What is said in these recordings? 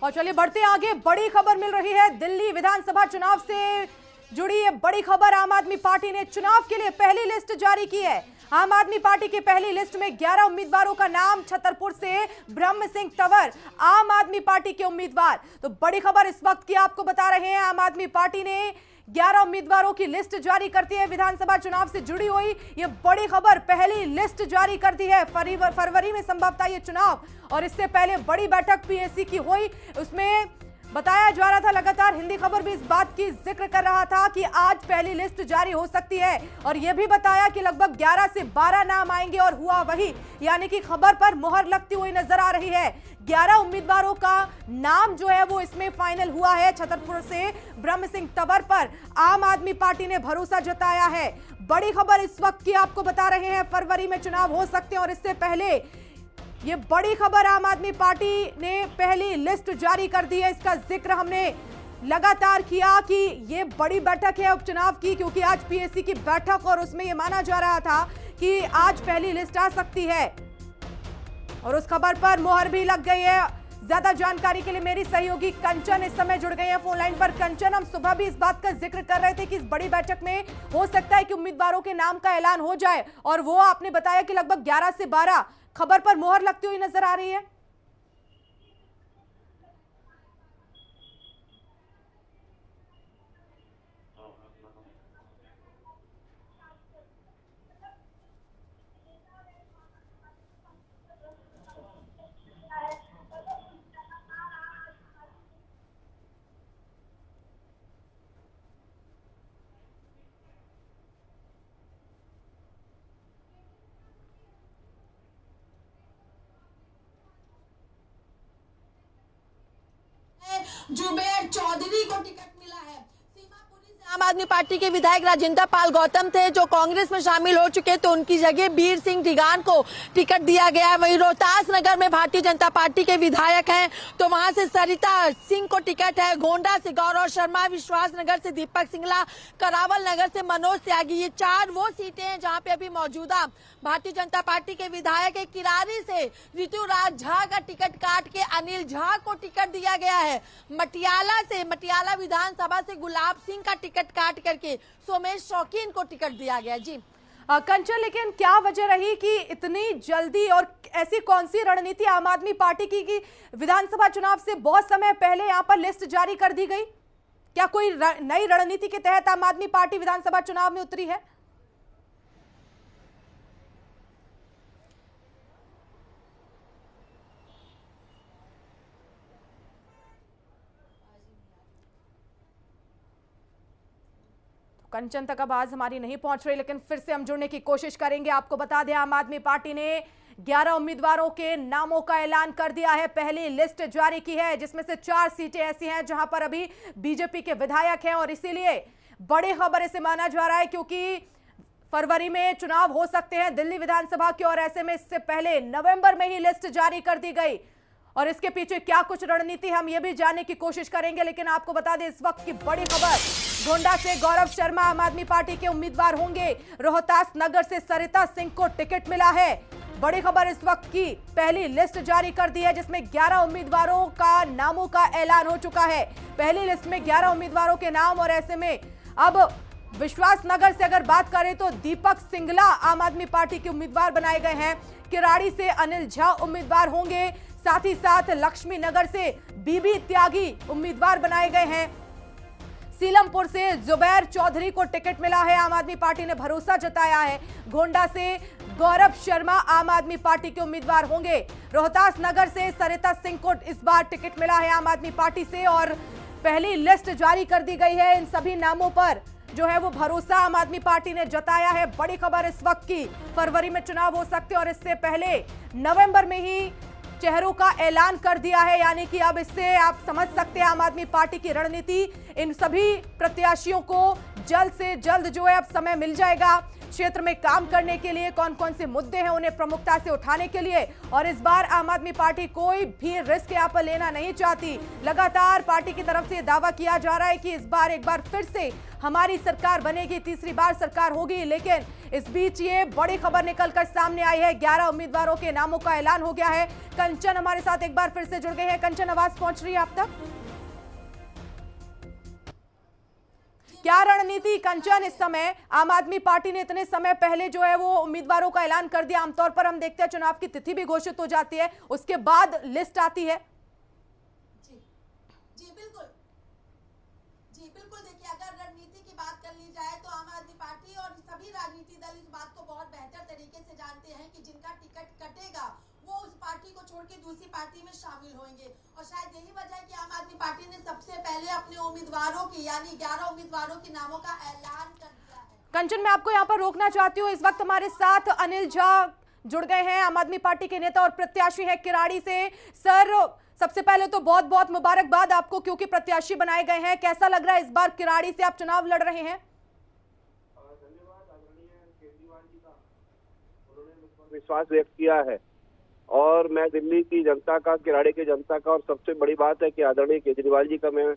और चलिए बढ़ते आगे, बड़ी खबर मिल रही है दिल्ली विधानसभा चुनाव से जुड़ी ये बड़ी खबर। आम आदमी पार्टी ने चुनाव के लिए पहली लिस्ट जारी की है। आम आदमी पार्टी की पहली लिस्ट में 11 उम्मीदवारों का नाम, छतरपुर से ब्रह्म सिंह तंवर आम आदमी पार्टी के उम्मीदवार। तो बड़ी खबर इस वक्त की आपको बता रहे हैं, आम आदमी पार्टी ने 11 उम्मीदवारों की लिस्ट जारी करती है। विधानसभा चुनाव से जुड़ी हुई ये बड़ी खबर, पहली लिस्ट जारी कर दी है। फरवरी में संभवतः ये चुनाव और इससे पहले बड़ी बैठक पीएसी की हुई, उसमें बताया जा रहा था, लगातार हिंदी खबर भी इस बात की जिक्र कर रहा था कि आज पहली लिस्ट जारी हो सकती है और यह भी बताया कि लगभग 11 से 12 नाम आएंगे और हुआ वही, यानी कि खबर पर मुहर लगती हुई नजर आ रही है। 11 उम्मीदवारों का नाम जो है वो इसमें फाइनल हुआ है। छतरपुर से ब्रह्म सिंह तंवर पर आम आदमी पार्टी ने भरोसा जताया है। बड़ी खबर इस वक्त की आपको बता रहे हैं, फरवरी में चुनाव हो सकते हैं और इससे पहले ये बड़ी खबर, आम आदमी पार्टी ने पहली लिस्ट जारी कर दी है। इसका जिक्र हमने लगातार किया कि ये बड़ी बैठक है उपचुनाव की, क्योंकि आज पीएसी की बैठक और उसमें ये माना जा रहा था कि आज पहली लिस्ट आ सकती है और उस खबर पर मुहर भी लग गई है। ज्यादा जानकारी के लिए मेरी सहयोगी कंचन इस समय जुड़ गई है फोन लाइन पर। कंचन, हम सुबह भी इस बात का जिक्र कर रहे थे कि इस बड़ी बैठक में हो सकता है कि उम्मीदवारों के नाम का ऐलान हो जाए और वो आपने बताया कि लगभग 11 से 12 खबर पर मुहर लगती हुई नजर आ रही है। जुबेर चौधरी को टिकट मिला है। सीमापुरी से आम आदमी पार्टी के विधायक राजेंद्र पाल गौतम थे जो कांग्रेस में शामिल हो चुके, तो उनकी जगह वीर सिंह ढिगान को टिकट दिया गया है। वहीं रोहतास नगर में भारतीय जनता पार्टी के विधायक हैं तो वहां से सरिता सिंह को टिकट है। गोंडा से गौरव शर्मा, विश्वास नगर से दीपक सिंगला, करावल नगर से मनोज त्यागी। ये 4 वो सीटें हैं जहां पे अभी मौजूदा भारतीय जनता पार्टी के विधायक है। किरारी से ऋतुराज झा का टिकट काट के अनिल झा को टिकट दिया गया है। मटियाला विधानसभा से गुलाब सिंह का टिकट काट करके सोमेश शौकीन को टिकट दिया गया। जी कंचन, लेकिन क्या वजह रही कि इतनी जल्दी और ऐसी कौन सी रणनीति आम आदमी पार्टी की कि विधानसभा चुनाव से बहुत समय पहले यहां पर लिस्ट जारी कर दी गई? क्या कोई नई रणनीति के तहत आम आदमी पार्टी विधानसभा चुनाव में उतरी है? कंचन तक अब आज हमारी नहीं पहुंच रही, लेकिन फिर से हम जुड़ने की कोशिश करेंगे। आपको बता दें, आम आदमी पार्टी ने 11 उम्मीदवारों के नामों का ऐलान कर दिया है, पहली लिस्ट जारी की है, जिसमें से 4 सीटें ऐसी हैं जहां पर अभी बीजेपी के विधायक हैं और इसीलिए बड़ी खबर इसे माना जा रहा है क्योंकि फरवरी में चुनाव हो सकते हैं दिल्ली विधानसभा के और ऐसे में इससे पहले नवंबर में ही लिस्ट जारी कर दी गई और इसके पीछे क्या कुछ रणनीति हम ये भी जानने की कोशिश करेंगे। लेकिन आपको बता दें, इस वक्त की बड़ी खबर, गोंडा से गौरव शर्मा आम आदमी पार्टी के उम्मीदवार होंगे। रोहतास नगर से सरिता सिंह को टिकट मिला है। बड़ी खबर इस वक्त की, पहली लिस्ट जारी कर दी है जिसमें 11 उम्मीदवारों का नामों का ऐलान हो चुका है। पहली लिस्ट में 11 उम्मीदवारों के नाम और ऐसे में अब विश्वास नगर से अगर बात करें तो दीपक सिंगला आम आदमी पार्टी के उम्मीदवार बनाए गए हैं। किराड़ी से अनिल झा उम्मीदवार होंगे, साथ ही साथ लक्ष्मी नगर से बीबी त्यागी उम्मीदवार बनाए गए हैं। सीलमपुर से जुबेर चौधरी को टिकट मिला है, आम आदमी पार्टी ने भरोसा जताया है। गोंडा से गौरव शर्मा आम आदमी पार्टी के उम्मीदवार होंगे। रोहतास नगर से सरिता सिंह को इस बार टिकट मिला है आम आदमी पार्टी से और पहली लिस्ट जारी कर दी गई है। इन सभी नामों पर जो है वो भरोसा आम आदमी पार्टी ने जताया है। बड़ी खबर इस वक्त की, फरवरी में चुनाव हो सकते और इससे पहले नवंबर में ही चेहरों का ऐलान कर दिया है, यानी कि अब इससे आप समझ सकते हैं आम आदमी पार्टी की रणनीति इन सभी प्रत्याशियों को जल्द से जल्द जो है अब समय मिल जाएगा क्षेत्र में काम करने के लिए। कौन कौन से मुद्दे हैं उन्हें प्रमुखता से उठाने के लिए, और इस बार आम आदमी पार्टी कोई भी रिस्क यहाँ पर लेना नहीं चाहती। लगातार पार्टी की तरफ से दावा किया जा रहा है कि इस बार एक बार फिर से हमारी सरकार बनेगी, तीसरी बार सरकार होगी। लेकिन इस बीच ये बड़ी खबर निकलकर सामने आई है, 11 उम्मीदवारों के नामों का ऐलान हो गया है। कंचन हमारे साथ एक बार फिर से जुड़ गए हैं। कंचन, आवाज पहुंच रही है आप तक? क्या रणनीति कंचन इस समय? आम आदमी पार्टी ने इतने समय पहले जो है वो उम्मीदवारों का ऐलान कर दिया। आमतौर पर हम देखते हैं चुनाव की तिथि भी घोषित हो जाती है, उसके बाद लिस्ट आती है। जी बिल्कुल, देखिए अगर रणनीति की बात कर ली जाए तो आम आदमी पार्टी और सभी राजनीतिक दल इस बात को बहुत बेहतर तरीके से जानते हैं कि जिनका टिकट कटेगा वो उस पार्टी को छोड़ के दूसरी पार्टी में शामिल होंगे। और शायद यही वजह है कि आम आदमी पार्टी ने सबसे पहले अपने उम्मीदवारों की यानी 11 उम्मीदवारों के नामों का ऐलान कर दिया है। कंचन, मैं आपको यहाँ पर रोकना चाहती हूँ। इस वक्त हमारे साथ अनिल झा जुड़ गए हैं, आम आदमी पार्टी के नेता और प्रत्याशी है किराड़ी से। सर, सबसे पहले तो बहुत बहुत मुबारकबाद आपको, क्योंकि प्रत्याशी बनाए गए हैं। कैसा लग रहा है इस बार किराड़ी से आप चुनाव लड़ रहे हैं? धन्यवाद। आदरणीय केजरीवाल जी का उन्होंने मुझ पर विश्वास व्यक्त किया है और मैं दिल्ली की जनता का, किराड़ी की जनता का, और सबसे बड़ी बात है कि आदरणीय केजरीवाल जी का मैं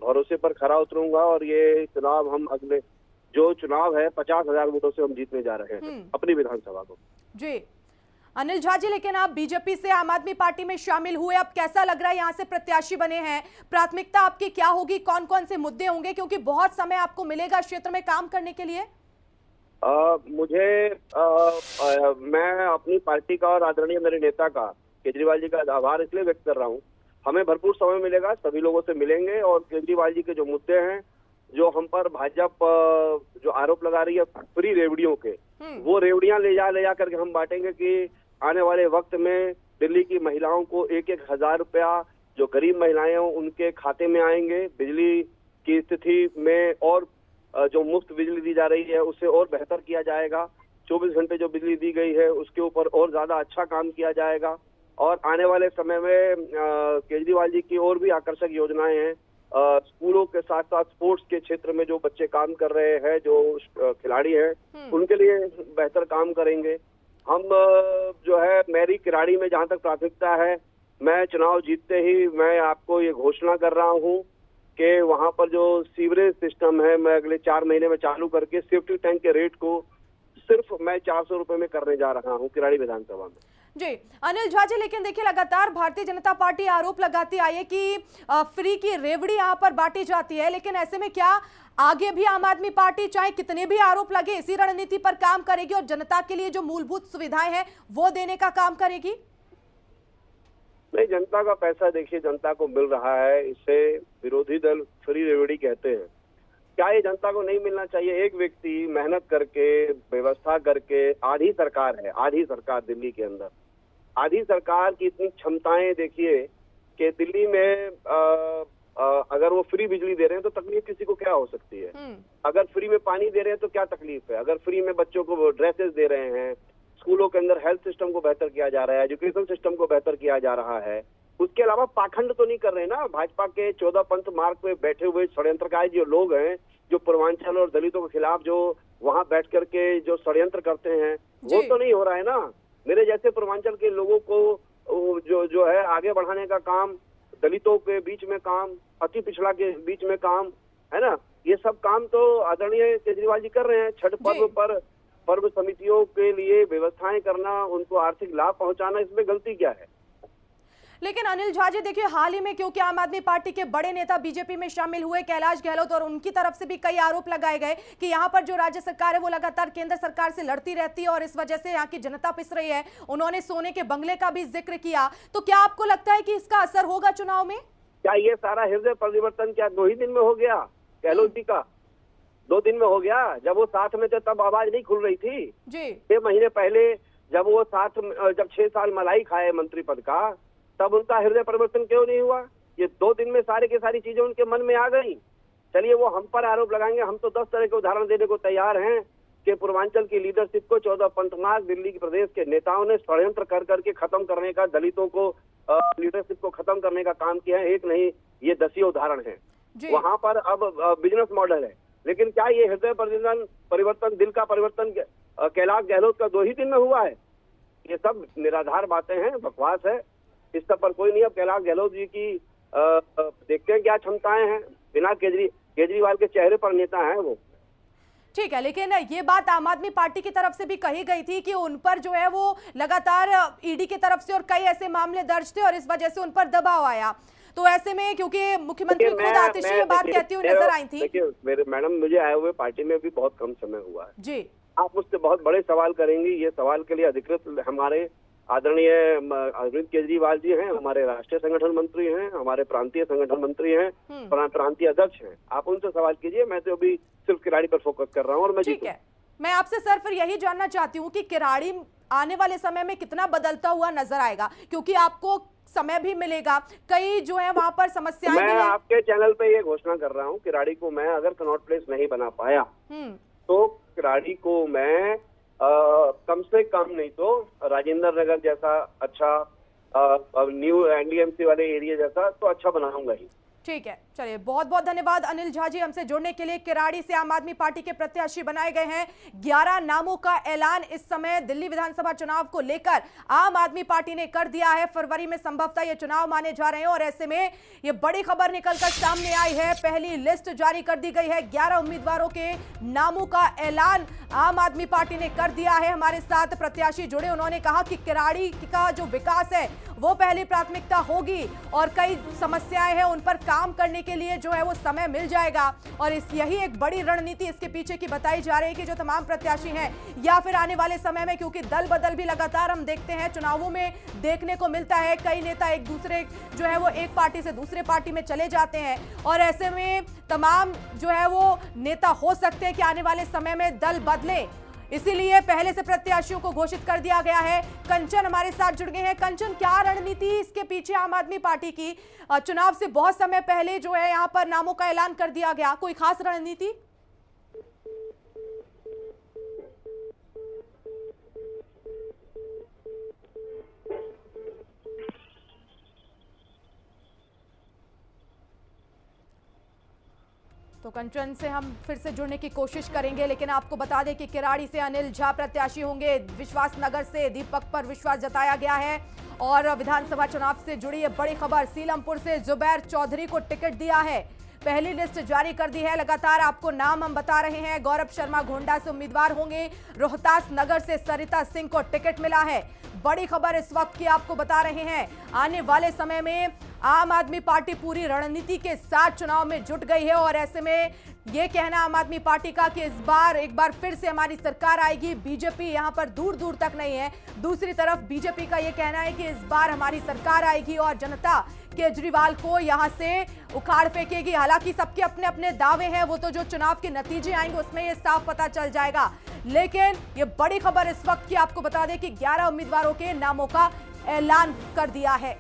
भरोसे पर खरा उतरूंगा और ये चुनाव हम अगले जो चुनाव है 50,000 वोटों से हम जीतने जा रहे हैं अपनी विधानसभा को। जी अनिल झा जी, लेकिन आप बीजेपी से आम आदमी पार्टी में शामिल हुए, अब कैसा लग रहा है? यहाँ से प्रत्याशी बने हैं, प्राथमिकता आपकी क्या होगी? कौन कौन से मुद्दे होंगे, क्योंकि बहुत समय आपको मिलेगा क्षेत्र में काम करने के लिए? मैं अपनी पार्टी का और आदरणीय मेरे नेता का, केजरीवाल जी का आभार इसलिए व्यक्त कर रहा हूँ। हमें भरपूर समय मिलेगा, सभी लोगों से मिलेंगे और केजरीवाल जी के जो मुद्दे हैं, जो हम पर भाजपा जो आरोप लगा रही है फ्री रेवड़ियों के, वो रेवड़ियां ले जा करके हम बांटेंगे कि आने वाले वक्त में दिल्ली की महिलाओं को 1-1 हजार रुपया जो गरीब महिलाएं हैं उनके खाते में आएंगे। बिजली की स्थिति में और जो मुफ्त बिजली दी जा रही है उसे और बेहतर किया जाएगा। 24 घंटे जो बिजली दी गई है उसके ऊपर और ज्यादा अच्छा काम किया जाएगा। और आने वाले समय में केजरीवाल जी की और भी आकर्षक योजनाएं हैं। स्कूलों के साथ साथ स्पोर्ट्स के क्षेत्र में जो बच्चे काम कर रहे हैं, जो खिलाड़ी हैं, उनके लिए बेहतर काम करेंगे हम। जो है मेरी किराड़ी में जहां तक प्राथमिकता है, मैं चुनाव जीतते ही मैं आपको ये घोषणा कर रहा हूं कि वहां पर जो सीवरेज सिस्टम है मैं अगले 4 महीने में चालू करके सेफ्टी टैंक के रेट को सिर्फ मैं 400 रुपए में करने जा रहा हूं किराड़ी विधानसभा में। जी अनिल झा जी, लेकिन देखिए लगातार भारतीय जनता पार्टी आरोप लगाती आई है कि फ्री की रेवड़ी यहाँ पर बांटी जाती है, लेकिन ऐसे में क्या आगे भी आम आदमी पार्टी चाहे कितने भी आरोप लगे इसी रणनीति पर काम करेगी और जनता के लिए जो मूलभूत सुविधाएं हैं वो देने का काम करेगी? नहीं, जनता का पैसा देखिए जनता को मिल रहा है, इसे विरोधी दल फ्री रेवड़ी कहते हैं। क्या ये जनता को नहीं मिलना चाहिए? एक व्यक्ति मेहनत करके व्यवस्था करके, आधी सरकार है, आधी सरकार दिल्ली के अंदर, आधी सरकार की इतनी क्षमताएं देखिए कि दिल्ली में अगर वो फ्री बिजली दे रहे हैं तो तकलीफ किसी को क्या हो सकती है? अगर फ्री में पानी दे रहे हैं तो क्या तकलीफ है? अगर फ्री में बच्चों को ड्रेसेस दे रहे हैं, स्कूलों के अंदर हेल्थ सिस्टम को बेहतर किया जा रहा है, एजुकेशन सिस्टम को बेहतर किया जा रहा है, उसके अलावा पाखंड तो नहीं कर रहे ना। भाजपा के 14 पंथ मार्ग पे बैठे हुए षड्यंत्रकारी जो लोग हैं, जो पूर्वांचल और दलितों के खिलाफ जो वहां बैठ करके जो षड्यंत्र करते हैं, वो तो नहीं हो रहा है ना। मेरे जैसे पूर्वांचल के लोगों को जो है आगे बढ़ाने का काम, दलितों के बीच में काम, अति पिछड़ा के बीच में काम, है ना, ये सब काम तो आदरणीय केजरीवाल जी कर रहे हैं। छठ पर्व पर पर्व समितियों के लिए व्यवस्थाएं करना, उनको आर्थिक लाभ पहुंचाना, इसमें गलती क्या है? लेकिन अनिल झा जी देखिए, हाल ही में क्योंकि आम आदमी पार्टी के बड़े नेता बीजेपी में शामिल हुए कैलाश गहलोत, और उनकी तरफ से भी कई आरोप लगाए गए कि यहाँ पर जो राज्य सरकार है वो लगातार केंद्र सरकार से लड़ती रहती है और इस वजह से यहाँ की जनता पिस रही है। उन्होंने सोने के बंगले का भी जिक्र किया, तो क्या आपको लगता है कि इसका असर होगा चुनाव में? क्या ये सारा हृदय परिवर्तन क्या 2 ही दिन में हो गया? गहलोत जी का 2 दिन में हो गया? जब वो साथ में थे तब आवाज नहीं खुल रही थी जी। 6 महीने पहले जब वो जब 6 साल मलाई खाए मंत्री पद का, तब उनका हृदय परिवर्तन क्यों नहीं हुआ? ये 2 दिन में सारी की सारी चीजें उनके मन में आ गई। चलिए वो हम पर आरोप लगाएंगे, हम तो 10 तरह के उदाहरण देने को तैयार हैं कि पूर्वांचल की लीडरशिप को 14 पंथ मार्ग दिल्ली के प्रदेश के नेताओं ने षड्यंत्र कर करके खत्म करने का, दलितों को लीडरशिप को खत्म करने का काम किया है। एक नहीं, ये 10 उदाहरण है। वहां पर अब बिजनेस मॉडल है, लेकिन क्या ये हृदय परिवर्तन, दिल का परिवर्तन कैलाश गहलोत का 2 ही दिन में हुआ है? ये सब निराधार बातें हैं, बकवास है, इस सब पर कोई नहीं। अब कैलाश गहलोत जी की देखते हैं क्या क्षमताएं हैं। बिना केजरीवाल के चेहरे पर नेता हैं वो। ठीक है, लेकिन ये बात आम आदमी पार्टी की तरफ से भी कही गई थी कि उन पर जो है वो लगातार ईडी की तरफ से और कई ऐसे मामले दर्ज थे और इस वजह से उन पर दबाव आया। तो ऐसे में क्योंकि मुख्यमंत्री खुद आतिशी ये बात कहती हुई नजर आई थी। देखिए मेरे मैडम, मुझे आए हुए पार्टी में भी बहुत कम समय हुआ है जी। आप मुझसे बहुत बड़े सवाल करेंगी, ये सवाल के लिए अधिकृत हमारे आदरणीय अरविंद केजरीवाल जी हैं, हमारे राष्ट्रीय संगठन मंत्री हैं, हमारे प्रांतीय संगठन मंत्री हैं, प्रांतीय अध्यक्ष हैं। आप उनसे सवाल कीजिए, मैं तो अभी सिर्फ किराड़ी पर फोकस कर रहा हूँ। और मैं ठीक है, मैं आपसे सर फिर यही जानना चाहती हूँ कि किराड़ी आने वाले समय में कितना बदलता हुआ नजर आएगा, क्योंकि आपको समय भी मिलेगा, कई जो है वहां पर समस्याएं भी मैं हैं। आपके चैनल पे ये घोषणा कर रहा हूँ, किराड़ी को मैं अगर कनॉट प्लेस नहीं बना पाया तो किराड़ी को मैं कम से कम नहीं तो राजेंद्र नगर जैसा अच्छा न्यू एनडीएमसी वाले एरिया जैसा तो अच्छा बनाऊंगा ही। ठीक है, चलिए बहुत बहुत धन्यवाद अनिल झा जी हमसे जुड़ने के लिए। किराड़ी से आम आदमी पार्टी के प्रत्याशी बनाए गए हैं। 11 नामों का ऐलान इस समय दिल्ली विधानसभा चुनाव को लेकर आम आदमी पार्टी ने कर दिया है। फरवरी में संभवतः ये चुनाव माने जा रहे हैं और ऐसे में ये बड़ी खबर निकलकर सामने आई है। पहली लिस्ट जारी कर दी गई है। 11 उम्मीदवारों के नामों का ऐलान आम आदमी पार्टी ने कर दिया है। हमारे साथ प्रत्याशी जुड़े, उन्होंने कहा कि किराड़ी का जो विकास है वो पहली प्राथमिकता होगी और कई समस्याएं हैं उन पर काम करने के लिए जो है वो समय मिल जाएगा। और यही एक बड़ी रणनीति इसके पीछे की बताई जा रही है कि जो तमाम प्रत्याशी हैं या फिर आने वाले समय में, क्योंकि दल बदल भी लगातार हम देखते हैं चुनावों में देखने को मिलता है, कई नेता एक दूसरे जो है वो एक पार्टी से दूसरे पार्टी में चले जाते हैं और ऐसे में तमाम जो है वो नेता हो सकते हैं कि आने वाले समय में दल बदले, इसीलिए पहले से प्रत्याशियों को घोषित कर दिया गया है। कंचन हमारे साथ जुड़ गए हैं। कंचन, क्या रणनीति इसके पीछे आम आदमी पार्टी की? चुनाव से बहुत समय पहले जो है यहाँ पर नामों का ऐलान कर दिया गया, कोई खास रणनीति? तो कंचन से हम फिर से जुड़ने की कोशिश करेंगे, लेकिन आपको बता दें कि किराड़ी से अनिल झा प्रत्याशी होंगे। विश्वास नगर से दीपक पर विश्वास जताया गया है और विधानसभा चुनाव से जुड़ी ये बड़ी खबर, सीलमपुर से जुबैर चौधरी को टिकट दिया है। पहली लिस्ट जारी कर दी है। लगातार आपको नाम हम बता रहे हैं। गौरव शर्मा गोंडा से उम्मीदवार होंगे। रोहतास नगर से सरिता सिंह को टिकट मिला है। बड़ी खबर इस वक्त की आपको बता रहे हैं। आने वाले समय में आम आदमी पार्टी पूरी रणनीति के साथ चुनाव में जुट गई है और ऐसे में ये कहना आम आदमी पार्टी का कि इस बार एक बार फिर से हमारी सरकार आएगी। बीजेपी यहां पर दूर दूर तक नहीं है। दूसरी तरफ बीजेपी का ये कहना है कि इस बार हमारी सरकार आएगी और जनता केजरीवाल को यहां से उखाड़ फेंकेगी। हालांकि सबके अपने अपने दावे हैं, वो तो जो चुनाव के नतीजे आएंगे उसमें ये साफ पता चल जाएगा। लेकिन ये बड़ी खबर इस वक्त की आपको बता दें कि 11 उम्मीदवारों के नामों का ऐलान कर दिया है।